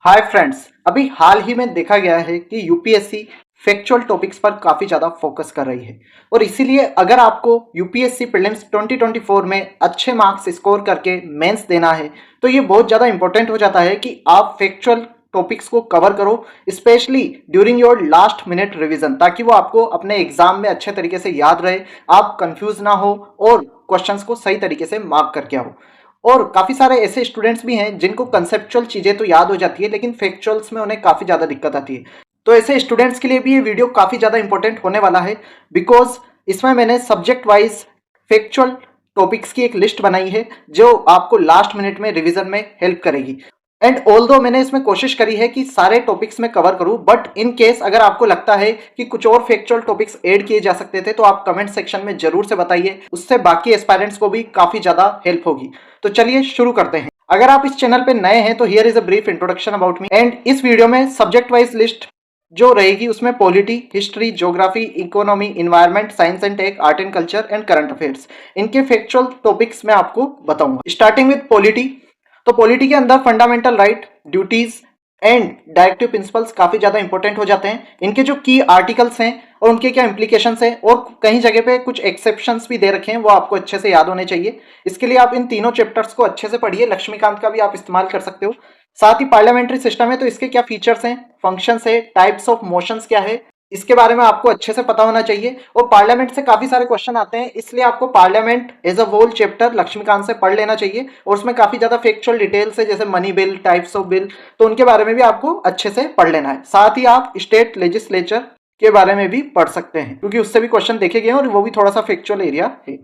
Hi friends, अभी हाल ही में देखा गया है कि यूपीएससी फैक्चुअल टॉपिक्स पर काफ़ी ज़्यादा फोकस कर रही है और इसीलिए अगर आपको यूपीएससी प्रीलिम्स 2024 में अच्छे मार्क्स स्कोर करके मेंस देना है तो ये बहुत ज़्यादा इंपॉर्टेंट हो जाता है कि आप फैक्चुअल टॉपिक्स को कवर करो, specially during your last minute revision, ताकि वो आपको अपने एग्जाम में अच्छे तरीके से याद रहे, आप कंफ्यूज ना हो और क्वेश्चंस को सही तरीके से मार्क करके आओ। और काफ़ी सारे ऐसे स्टूडेंट्स भी हैं जिनको कंसेप्चुअल चीज़ें तो याद हो जाती है लेकिन फैक्चुअल्स में उन्हें काफ़ी ज़्यादा दिक्कत आती है। तो ऐसे स्टूडेंट्स के लिए भी ये वीडियो काफ़ी ज़्यादा इंपॉर्टेंट होने वाला है, बिकॉज इसमें मैंने सब्जेक्ट वाइज फैक्चुअल टॉपिक्स की एक लिस्ट बनाई है जो आपको लास्ट मिनट में रिवीजन में हेल्प करेगी। एंड ऑल्दो मैंने इसमें कोशिश करी है कि सारे टॉपिक्स में कवर करूं, बट इन केस अगर आपको लगता है कि कुछ और फैक्चुअल टॉपिक्स ऐड किए जा सकते थे तो आप कमेंट सेक्शन में जरूर से बताइए, उससे बाकी एस्पायरेंट्स को भी काफ़ी ज़्यादा हेल्प होगी। तो चलिए शुरू करते हैं। अगर आप इस चैनल पे नए हैं तो here is a brief introduction about me. And इस वीडियो में सब्जेक्ट वाइज लिस्ट जो रहेगी उसमें polity, history, geography, economy, environment, science and tech, art and culture and current affairs, इनके फैक्चुअल टॉपिक्स मैं आपको बताऊंगा। Starting with polity. तो पॉलिटी के अंदर fundamental right, duties and directive principles काफी ज्यादा इंपॉर्टेंट हो जाते हैं। इनके जो की आर्टिकल्स हैं और उनके क्या इंप्लीकेशंस हैं और कहीं जगह पे कुछ एक्सेप्शंस भी दे रखे हैं, वो आपको अच्छे से याद होने चाहिए। इसके लिए आप इन तीनों चैप्टर्स को अच्छे से पढ़िए। लक्ष्मीकांत का भी आप इस्तेमाल कर सकते हो। साथ ही पार्लियामेंट्री सिस्टम है तो इसके क्या फीचर्स हैं, फंक्शंस है, टाइप्स ऑफ मोशंस क्या है, इसके बारे में आपको अच्छे से पता होना चाहिए। और पार्लियामेंट से काफी सारे क्वेश्चन आते हैं, इसलिए आपको parliament as a whole chapter Laxmikanth से पढ़ लेना चाहिए। और उसमें काफी ज्यादा फैक्चुअल डिटेल्स है, जैसे money bill, types of bill, तो उनके बारे में भी आपको अच्छे से पढ़ लेना है। साथ ही आप स्टेट लेजिस्लेचर के बारे में भी पढ़ सकते हैं, क्योंकि उससे भी क्वेश्चन देखे गए हैं और वो भी थोड़ा सा फैक्चुअल एरिया है।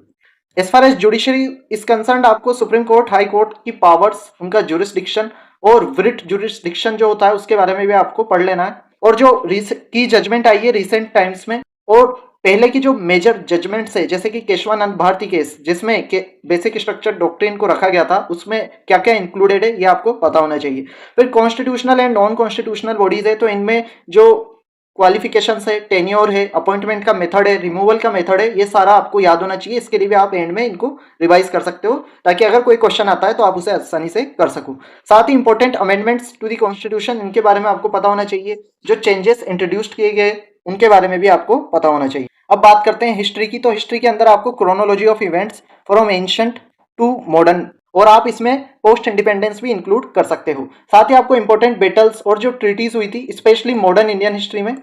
As far as judiciary is concerned, आपको सुप्रीम कोर्ट, हाई कोर्ट की पावर्स, उनका जुरिस्डिक्शन और वृट जुरिस्डिक्शन जो होता है उसके बारे में भी आपको पढ़ लेना है। और जो की जजमेंट आई है रिसेंट टाइम्स में, और पहले की जो मेजर जजमेंट्स है जैसे कि केशवानंद भारती केस, जिसमें बेसिक स्ट्रक्चर डॉक्ट्रिन को रखा गया था, उसमें क्या क्या इंक्लूडेड है ये आपको पता होना चाहिए। फिर constitutional and non constitutional bodies है तो इनमें जो क्वालिफिकेशन है, टेन्योर है, अपॉइंटमेंट का मेथड है, रिमूवल का मेथड है, ये सारा आपको याद होना चाहिए। इसके लिए भी आप एंड में इनको रिवाइज कर सकते हो, ताकि अगर कोई क्वेश्चन आता है तो आप उसे आसानी से कर सको। साथ ही important amendments to the constitution, इनके बारे में आपको पता होना चाहिए। जो चेंजेस इंट्रोड्यूस किए गए उनके बारे में भी आपको पता होना चाहिए। अब बात करते हैं हिस्ट्री की। तो हिस्ट्री के अंदर आपको chronology of events from ancient to modern, और आप इसमें पोस्ट इंडिपेंडेंस भी इंक्लूड कर सकते हो। साथ ही आपको इंपॉर्टेंट बैटल्स और जो ट्रीटीज हुई थी स्पेशली मॉडर्न इंडियन हिस्ट्री में,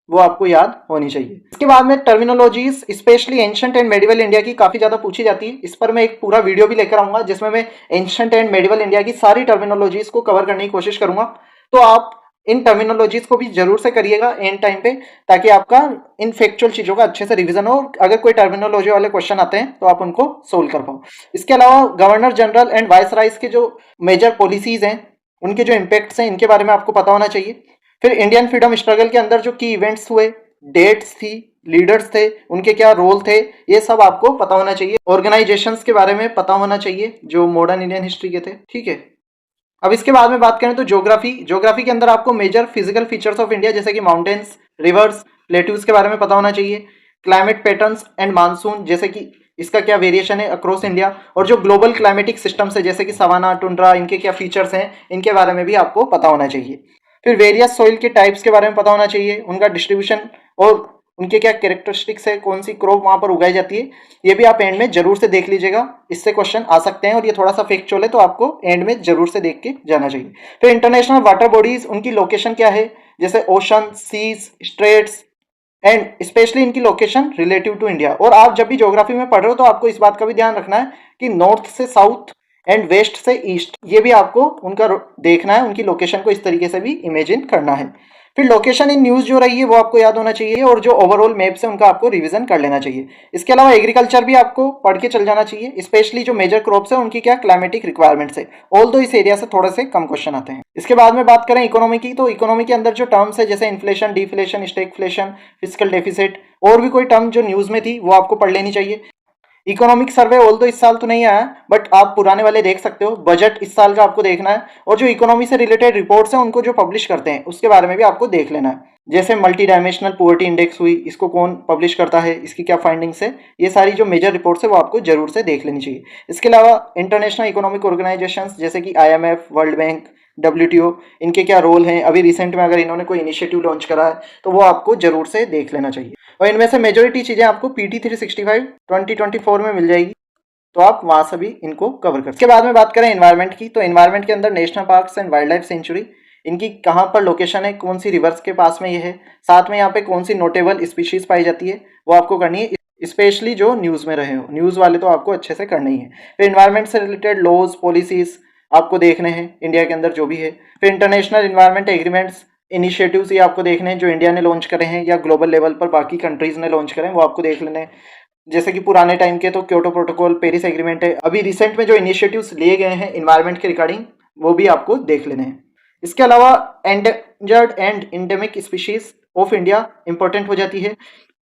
वो आपको याद होनी चाहिए। इसके बाद में terminologies specially ancient and medieval India की काफी ज्यादा पूछी जाती है। इस पर मैं एक पूरा वीडियो भी लेकर आऊंगा जिसमें मैं एंशंट एंड मेडिवल इंडिया की सारी टर्मिनोलॉजीज को कवर करने की कोशिश करूंगा। तो आप इन टर्मिनोलॉजीज को भी जरूर से करिएगा एंड टाइम पे, ताकि आपका इन फैक्चुअल चीजों का अच्छे से रिवीजन हो। अगर कोई टर्मिनोलॉजी वाले क्वेश्चन आते हैं तो आप उनको सोल्व कर पाओ। इसके अलावा governor general and vice rice के जो मेजर पॉलिसीज हैं, उनके जो इम्पैक्ट्स हैं, इनके बारे में आपको पता होना चाहिए। फिर इंडियन फ्रीडम स्ट्रगल के अंदर जो की इवेंट्स हुए, डेट्स थी, लीडर्स थे, उनके क्या रोल थे, ये सब आपको पता होना चाहिए। ऑर्गेनाइजेशंस के बारे में पता होना चाहिए जो मॉडर्न इंडियन हिस्ट्री के थे। ठीक है। अब इसके बाद में बात करें तो ज्योग्राफी। ज्योग्राफी के अंदर आपको major physical features of India जैसे कि माउंटेन्स, रिवर्स, प्लेट्यूज के बारे में पता होना चाहिए। क्लाइमेट पैटर्न्स एंड मानसून, जैसे कि इसका क्या वेरिएशन है अक्रॉस इंडिया, और जो ग्लोबल क्लाइमेटिक सिस्टम्स है जैसे कि सवाना, टुंड्रा, इनके क्या फीचर्स हैं, इनके बारे में भी आपको पता होना चाहिए। फिर वेरियस सॉइल के टाइप्स के बारे में पता होना चाहिए, उनका डिस्ट्रीब्यूशन और उनके क्या कैरेक्टरिस्टिक्स है, कौन सी क्रॉप वहां पर उगाई जाती है, ये भी आप एंड में जरूर से देख लीजिएगा। इससे क्वेश्चन आ सकते हैं और ये थोड़ा सा फैक्चुअल है तो आपको एंड में जरूर से देख के जाना चाहिए। फिर इंटरनेशनल वाटर बॉडीज, उनकी लोकेशन क्या है, जैसे ocean, seas, straits, and specially इनकी लोकेशन रिलेटिव टू इंडिया। और आप जब भी ज्योग्राफी में पढ़ रहे हो तो आपको इस बात का भी ध्यान रखना है कि नॉर्थ से साउथ एंड वेस्ट से ईस्ट, ये भी आपको उनका देखना है, उनकी लोकेशन को इस तरीके से भी इमेजिन करना है। फिर लोकेशन इन न्यूज जो रही है वो आपको याद होना चाहिए, और जो ओवरऑल मैप्स है उनका आपको रिवीजन कर लेना चाहिए। इसके अलावा एग्रीकल्चर भी आपको पढ़ के चल जाना चाहिए, स्पेशली जो मेजर क्रॉप्स है उनकी क्या क्लाइमेटिक रिक्वायरमेंट्स है। ऑल दो इस एरिया से थोड़े से कम क्वेश्चन आते हैं। इसके बाद में बात करें इकोनॉमी की, तो इकोनॉमी के अंदर जो टर्म्स है जैसे inflation, deflation, stagflation, fiscal deficit, और भी कोई टर्म जो न्यूज में थी वो आपको पढ़ लेनी चाहिए। इकोनॉमिक सर्वे ऑल तो इस साल तो नहीं आया, बट आप पुराने वाले देख सकते हो। बजट इस साल का आपको देखना है, और जो इकोनॉमी से रिलेटेड रिपोर्ट्स हैं उनको जो पब्लिश करते हैं उसके बारे में भी आपको देख लेना है। जैसे मल्टी डायमेंशनल पुअर्टी इंडेक्स हुई, इसको कौन पब्लिश करता है, इसकी क्या फाइंडिंग्स है, ये सारी जो मेजर रिपोर्ट्स है वो आपको जरूर से देख लेनी चाहिए। इसके अलावा इंटरनेशनल इकोनॉमिक ऑर्गेनाइजेशंस जैसे कि IMF, वर्ल्ड बैंक, WTO, इनके क्या रोल हैं, अभी रिसेंट में अगर इन्होंने कोई इनिशिएटिव लॉन्च करा है तो वो आपको जरूर से देख लेना चाहिए। और इनमें से मेजोरिटी चीज़ें आपको PT 365 2024 में मिल जाएगी, तो आप वहाँ से भी इनको कवर कर। इसके बाद में बात करें एनवायरनमेंट की, तो एनवायरनमेंट के अंदर national parks and wild life sanctuary, इनकी कहाँ पर लोकेशन है, कौन सी रिवर्स के पास में ये है, साथ में यहाँ पे कौन सी नोटेबल स्पीशीज पाई जाती है, वो आपको करनी है, स्पेशली जो न्यूज़ में रहे हो, न्यूज़ वाले तो आपको अच्छे से करनी है। फिर एनवायरनमेंट से रिलेटेड लॉज पॉलिसीज आपको देखने हैं इंडिया के अंदर जो भी है। फिर इंटरनेशनल एनवायरनमेंट एग्रीमेंट्स इनिशिएटिव्स ये आपको देखने हैं जो इंडिया ने लॉन्च करे हैं या ग्लोबल लेवल पर बाकी कंट्रीज ने लॉन्च करे हैं, वो आपको देख लेने हैं। जैसे कि पुराने टाइम के तो क्योटो प्रोटोकॉल, पेरिस एग्रीमेंट है, अभी रिसेंट में जो इनिशिएटिव्स लिए गए हैं एनवायरनमेंट के रिगार्डिंग वो भी आपको देख लेने हैं। इसके अलावा endangered and endemic species of India important हो जाती है,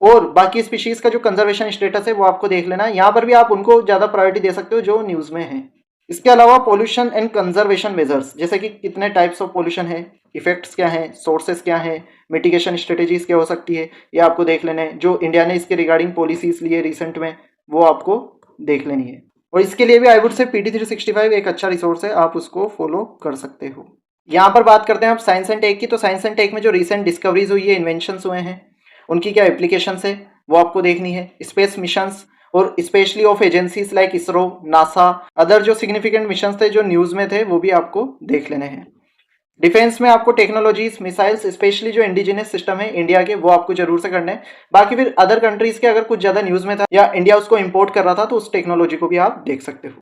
और बाकी स्पीशीज का जो कंजर्वेशन स्टेटस है वो आपको देख लेना है। यहाँ पर भी आप उनको ज़्यादा प्रायोरिटी दे सकते हो जो न्यूज़ में है। इसके अलावा पोल्यूशन एंड कंजर्वेशन मेजर्स, जैसे कि कितने टाइप्स ऑफ पोल्यूशन है, इफेक्ट्स क्या हैं, सोर्सेस क्या हैं, मिटिगेशन स्ट्रेटेजीज क्या हो सकती है, ये आपको देख लेना है। जो इंडिया ने इसके रिगार्डिंग पॉलिसीज लिए रिसेंट में वो आपको देख लेनी है। और इसके लिए भी आई वुड से PT 365 एक अच्छा रिसोर्स है, आप उसको फॉलो कर सकते हो। यहाँ पर बात करते हैं आप साइंस एंड टेक की, तो साइंस एंड टेक में जो रिसेंट डिस्कवरीज हुई है, इन्वेंशंस हुए हैं, उनकी क्या एप्लीकेशंस है वो आपको देखनी है। स्पेस मिशंस और specially of agencies like ISRO, NASA, other जो सिग्निफिकेंट मिशंस थे जो न्यूज़ में थे वो भी आपको देख लेने हैं। डिफेंस में आपको टेक्नोलॉजीज, मिसाइल्स, स्पेशली जो इंडिजिनस सिस्टम है इंडिया के वो आपको जरूर से करने हैं। बाकी फिर अदर कंट्रीज के अगर कुछ ज़्यादा न्यूज़ में था या इंडिया उसको इम्पोर्ट कर रहा था तो उस टेक्नोलॉजी को भी आप देख सकते हो।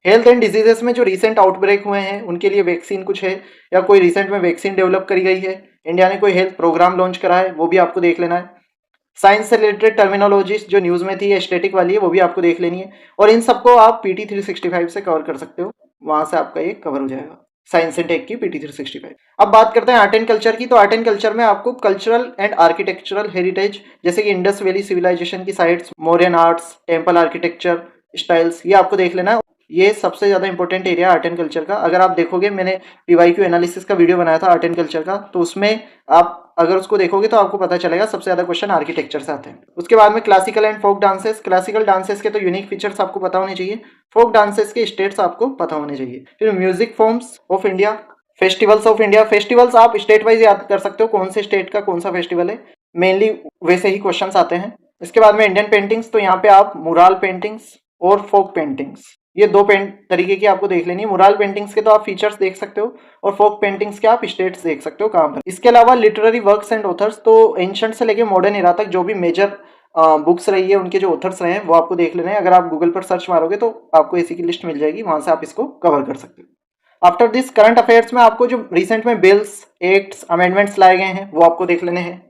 हेल्थ एंड डिजीजेस में जो रिसेंट आउटब्रेक हुए हैं उनके लिए वैक्सीन कुछ है या कोई रिसेंट में वैक्सीन डेवलप करी गई है, इंडिया ने कोई हेल्थ प्रोग्राम लॉन्च करा है, वो भी आपको देख लेना है। साइंस से रिलेटेड टर्मिनोलॉजीज जो न्यूज़ में थी या स्टैटिक वाली है वो भी आपको देख लेनी है, और इन सबको आप PT 365 से कवर कर सकते हो, वहां से आपका ये कवर हो जाएगा साइंस एंड टेक की PT 365। अब बात करते हैं आर्ट एंड कल्चर की, तो आर्ट एंड कल्चर में आपको कल्चरल एंड आर्किटेक्चरल हेरिटेज, जैसे कि इंडस वैली सिविलाइजेशन की sites, Mauryan arts, temple architecture styles, ये आपको देख लेना है। ये सबसे ज़्यादा important area art and culture का। अगर आप देखोगे मैंने PYQ एनालिसिस का वीडियो बनाया था आर्ट एंड कल्चर का, तो उसमें आप अगर उसको देखोगे तो आपको पता चलेगा सबसे ज़्यादा क्वेश्चन आर्किटेक्चर से आते हैं। उसके बाद में classical and folk dances, classical dances के तो यूनिक फीचर्स आपको पता होने चाहिए, फोक डांसेस के स्टेट्स आपको पता होने चाहिए। फिर music forms of India, festivals of India, festivals आप स्टेट वाइज याद कर सकते हो कौन से स्टेट का कौन सा फेस्टिवल है, मेनली वैसे ही क्वेश्चन आते हैं। इसके बाद में इंडियन पेंटिंग्स, तो यहाँ पे आप मुराल पेंटिंग्स और फोक पेंटिंग्स, ये दो तरीके की आपको देख लेनी है। मुराल पेंटिंग्स के तो आप फीचर्स देख सकते हो और फोक पेंटिंग्स के आप स्टेट्स देख सकते हो कहाँ पर। इसके अलावा लिटरेरी वर्क्स एंड ऑथर्स, तो एंशंट से लेके मॉडर्न एरा तक जो भी मेजर बुक्स रही है उनके जो ऑथर्स रहे हैं वो आपको देख लेने हैं। अगर आप गूगल पर सर्च मारोगे तो आपको इसी की लिस्ट मिल जाएगी, वहां से आप इसको कवर कर सकते हो। आफ्टर दिस करंट अफेयर्स में आपको जो रिसेंट में बिल्स, एक्ट्स, अमेंडमेंट्स लाए गए हैं वो आपको देख लेने हैं।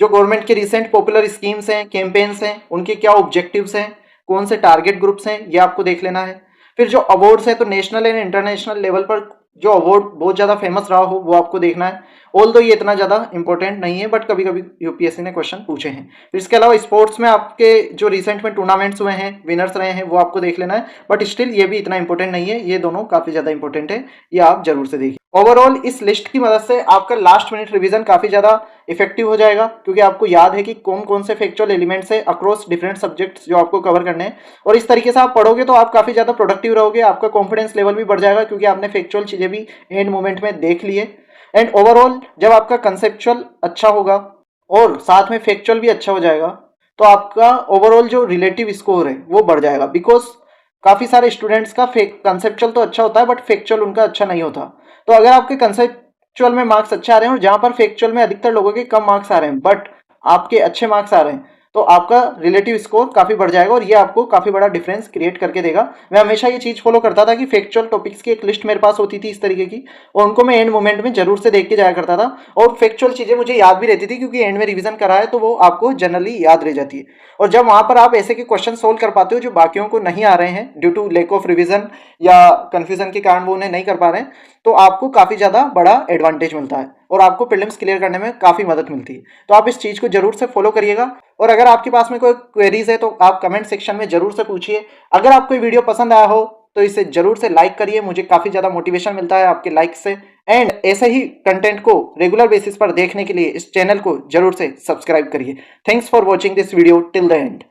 जो गवर्नमेंट के रिसेंट पॉपुलर स्कीम्स हैं, कैंपेन्स हैं, उनके क्या ऑब्जेक्टिव्स हैं, कौन से टारगेट ग्रुप्स हैं, ये आपको देख लेना है। फिर जो अवार्ड्स है तो नेशनल एंड इंटरनेशनल लेवल पर जो अवार्ड बहुत ज़्यादा फेमस रहा हो वो आपको देखना है। ऑल दो ये इतना ज़्यादा इंपॉर्टेंट नहीं है बट कभी कभी UPSC ने क्वेश्चन पूछे हैं। फिर इसके अलावा स्पोर्ट्स में आपके जो रिसेंट में टूर्नामेंट्स हुए हैं, विनर्स रहे हैं, वो आपको देख लेना है, बट स्टिल ये भी इतना इंपॉर्टेंट नहीं है, ये दोनों काफ़ी ज़्यादा इंपॉर्टेंट है, ये आप जरूर से देखिए। ओवरऑल इस लिस्ट की मदद से आपका लास्ट मिनट रिवीजन काफ़ी ज़्यादा इफेक्टिव हो जाएगा, क्योंकि आपको याद है कि कौन कौन से फैक्चुअल एलिमेंट्स है अक्रॉस डिफरेंट सब्जेक्ट्स जो आपको कवर करने हैं, और इस तरीके से आप पढ़ोगे तो आप काफ़ी ज़्यादा प्रोडक्टिव रहोगे, आपका कॉन्फिडेंस लेवल भी बढ़ जाएगा क्योंकि आपने फैक्चुअल चीज़ें भी एंड मोमेंट में देख ली है। एंड ओवरऑल जब आपका कंसेप्चुअल अच्छा होगा और साथ में फैक्चुअल भी अच्छा हो जाएगा तो आपका ओवरऑल जो रिलेटिव स्कोर है वो बढ़ जाएगा, बिकॉज काफ़ी सारे स्टूडेंट्स का कंसेप्चुअल तो अच्छा होता है बट फैक्चुअल उनका अच्छा नहीं होता। तो अगर आपके कंसेप्चुअल में मार्क्स अच्छे आ रहे हैं और जहाँ पर फैक्चुअल में अधिकतर लोगों के कम मार्क्स आ रहे हैं बट आपके अच्छे मार्क्स आ रहे हैं तो आपका रिलेटिव स्कोर काफ़ी बढ़ जाएगा और ये आपको काफ़ी बड़ा डिफरेंस क्रिएट करके देगा। मैं हमेशा ये चीज़ फॉलो करता था कि फैक्चुअल टॉपिक्स की एक लिस्ट मेरे पास होती थी इस तरीके की, और उनको मैं एंड मोमेंट में जरूर से देख के जाया करता था, और फैक्चुअल चीज़ें मुझे याद भी रहती थी क्योंकि एंड में रिवीजन करा है तो वो आपको जनरली याद रह जाती है। और जब वहाँ पर आप ऐसे के क्वेश्चन सोल्व कर पाते हो जो बाकियों को नहीं आ रहे हैं due to lack of revision या कन्फ्यूजन के कारण वो उन्हें नहीं कर पा रहे हैं, तो आपको काफ़ी ज़्यादा बड़ा एडवांटेज मिलता है और आपको प्रीलिम्स क्लियर करने में काफ़ी मदद मिलती है। तो आप इस चीज़ को जरूर से फॉलो करिएगा, और अगर आपके पास में कोई क्वेरीज है तो आप कमेंट सेक्शन में जरूर से पूछिए। अगर आपको ये वीडियो पसंद आया हो तो इसे जरूर से लाइक करिए, मुझे काफ़ी ज़्यादा मोटिवेशन मिलता है आपके लाइक से। एंड ऐसे ही कंटेंट को रेगुलर बेसिस पर देखने के लिए इस चैनल को जरूर से सब्सक्राइब करिए। Thanks for watching this video till the end.